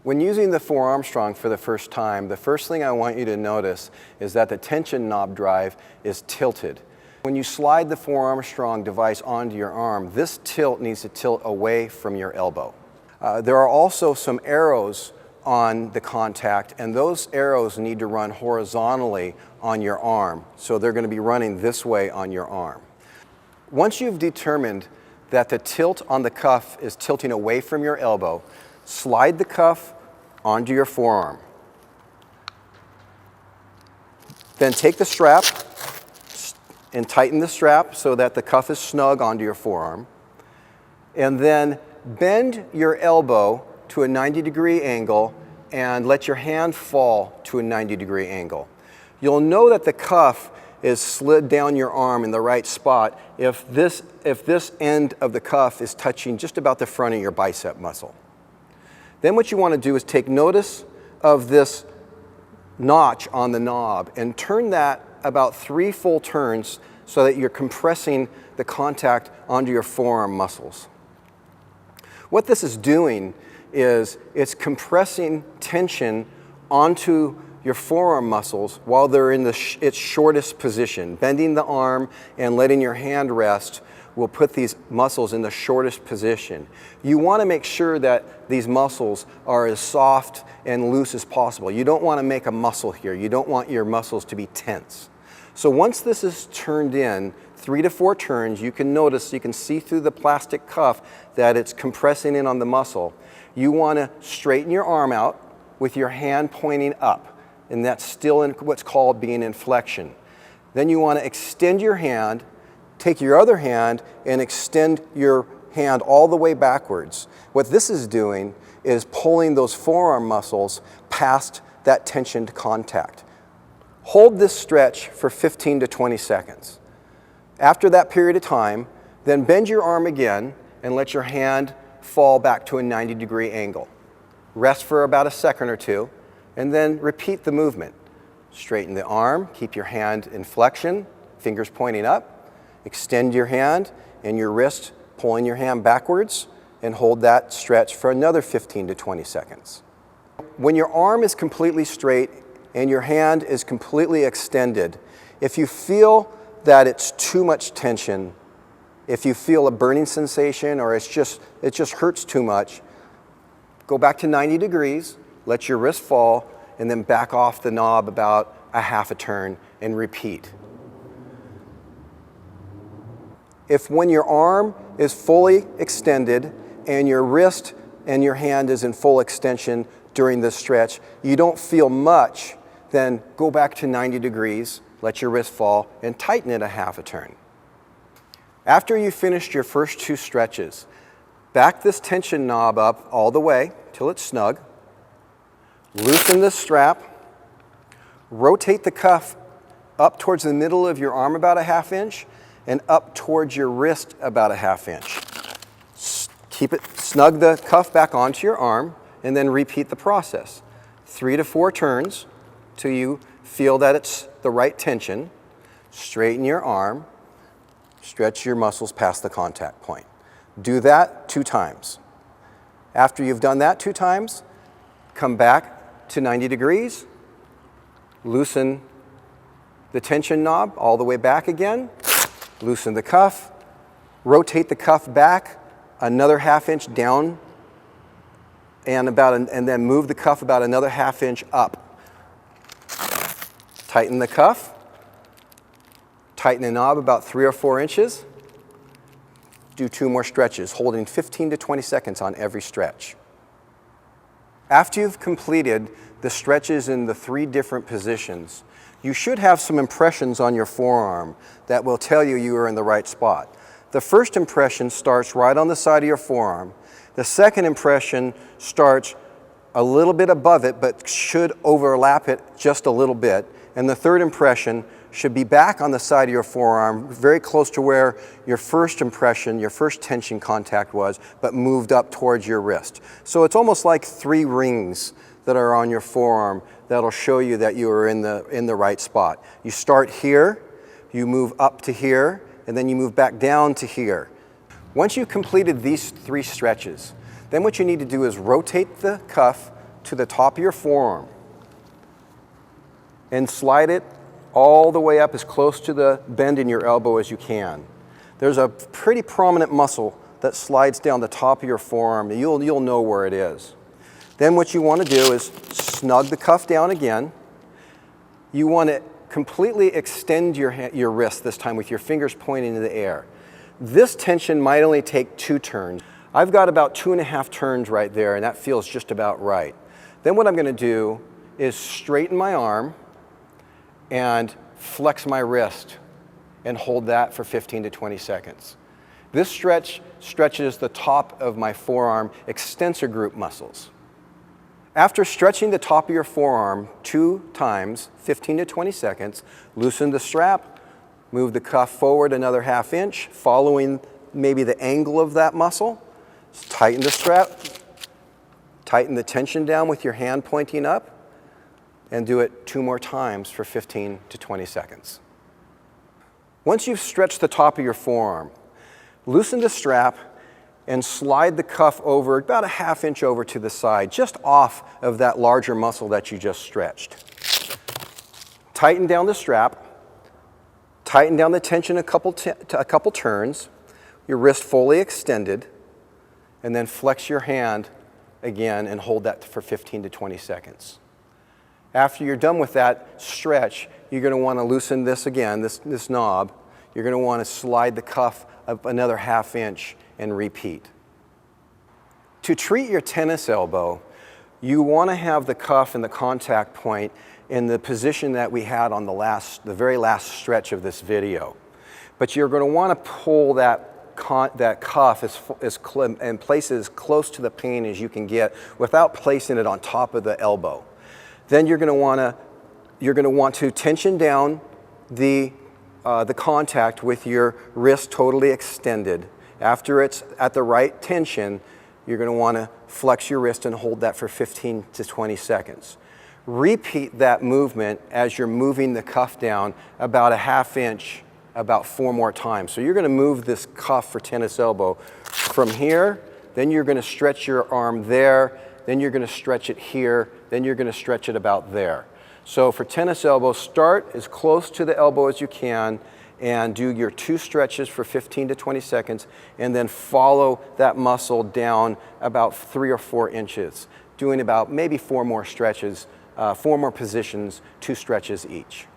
When using the 4 Armstrong for the first time, the first thing I want you to notice is that the tension knob drive is tilted. When you slide the 4 Armstrong device onto your arm, this tilt needs to tilt away from your elbow. There are also some arrows on the contact, and those arrows need to run horizontally on your arm, so they're going to be running this way on your arm. Once you've determined that the tilt on the cuff is tilting away from your elbow, slide the cuff onto your forearm. Then take the strap and tighten the strap so that the cuff is snug onto your forearm. And then bend your elbow to a 90-degree angle and let your hand fall to a 90-degree angle. You'll know that the cuff is slid down your arm in the right spot if this end of the cuff is touching just about the front of your bicep muscle. Then what you want to do is take notice of this notch on the knob and turn that about 3 full turns so that you're compressing the contact onto your forearm muscles. What this is doing is it's compressing tension onto your forearm muscles while they're in its shortest position. Bending the arm and letting your hand rest will put these muscles in the shortest position. You want to make sure that these muscles are as soft and loose as possible. You don't want to make a muscle here. You don't want your muscles to be tense. So once this is turned in, 3 to 4 turns, you can notice, you can see through the plastic cuff that it's compressing in on the muscle. You want to straighten your arm out with your hand pointing up, and that's still in what's called being in flexion. Then you want to extend your hand, take your other hand and extend your hand all the way backwards. What this is doing is pulling those forearm muscles past that tensioned contact. Hold this stretch for 15 to 20 seconds. After that period of time, then bend your arm again and let your hand fall back to a 90-degree angle. Rest for about a second or two, and then repeat the movement. Straighten the arm, keep your hand in flexion, fingers pointing up. Extend your hand and your wrist, pulling your hand backwards, and hold that stretch for another 15 to 20 seconds. When your arm is completely straight and your hand is completely extended, if you feel that it's too much tension, if you feel a burning sensation or it just hurts too much, go back to 90 degrees, let your wrist fall, and then back off the knob about a half a turn and repeat. If when your arm is fully extended and your wrist and your hand is in full extension during this stretch, you don't feel much, then go back to 90 degrees, let your wrist fall, and tighten it a half a turn. After you've finished your first 2 stretches, back this tension knob up all the way till it's snug, loosen the strap, rotate the cuff up towards the middle of your arm about a ½ inch, and up towards your wrist about a ½ inch. Keep it, snug the cuff back onto your arm, and then repeat the process. 3 to 4 turns till you feel that it's the right tension. Straighten your arm, stretch your muscles past the contact point. Do that 2 times. After you've done that 2 times, come back to 90 degrees, loosen the tension knob all the way back again, loosen the cuff, rotate the cuff back another ½ inch down, and then move the cuff about another ½ inch up. Tighten the cuff, tighten the knob about 3 or 4 inches. Do 2 more stretches, holding 15 to 20 seconds on every stretch. After you've completed the stretches in the 3 different positions, you should have some impressions on your forearm that will tell you you are in the right spot. The first impression starts right on the side of your forearm. The second impression starts a little bit above it, but should overlap it just a little bit. And the third impression should be back on the side of your forearm, very close to where your first impression, your first tension contact was, but moved up towards your wrist. So it's almost like 3 rings that are on your forearm that'll show you that you are in the right spot. You start here, you move up to here, and then you move back down to here. Once you've completed these 3 stretches, then what you need to do is rotate the cuff to the top of your forearm and slide it all the way up as close to the bend in your elbow as you can. There's a pretty prominent muscle that slides down the top of your forearm. You'll know where it is. Then what you want to do is snug the cuff down again. You want to completely extend your wrist this time with your fingers pointing in the air. This tension might only take 2 turns. I've got about 2.5 turns right there, and that feels just about right. Then what I'm going to do is straighten my arm and flex my wrist and hold that for 15 to 20 seconds. This stretches the top of my forearm extensor group muscles. After stretching the top of your forearm 2 times, 15 to 20 seconds, loosen the strap, move the cuff forward another 1/2 inch, following maybe the angle of that muscle. Tighten the strap, tighten the tension down with your hand pointing up, and do it 2 more times for 15 to 20 seconds. Once you've stretched the top of your forearm, loosen the strap and slide the cuff over about a 1/2 inch over to the side, just off of that larger muscle that you just stretched. Tighten down the strap, tighten down the tension a couple turns, your wrist fully extended, and then flex your hand again and hold that for 15 to 20 seconds. After you're done with that stretch, you're going to want to loosen this again, this knob. You're going to want to slide the cuff up another 1/2 inch and repeat. To treat your tennis elbow, you want to have the cuff and the contact point in the position that we had on the very last stretch of this video. But you're going to want to pull that cuff and place it as close to the pain as you can get without placing it on top of the elbow. Then you're going to want to tension down the contact with your wrist totally extended. After it's at the right tension, you're going to want to flex your wrist and hold that for 15 to 20 seconds. Repeat that movement as you're moving the cuff down about a 1/2 inch, about 4 more times. So you're going to move this cuff for tennis elbow from here, then you're going to stretch your arm there, then you're going to stretch it here, then you're going to stretch it about there. So for tennis elbow, start as close to the elbow as you can and do your 2 stretches for 15 to 20 seconds, and then follow that muscle down about 3 or 4 inches, doing about maybe 4 more stretches, 4 more positions, 2 stretches each.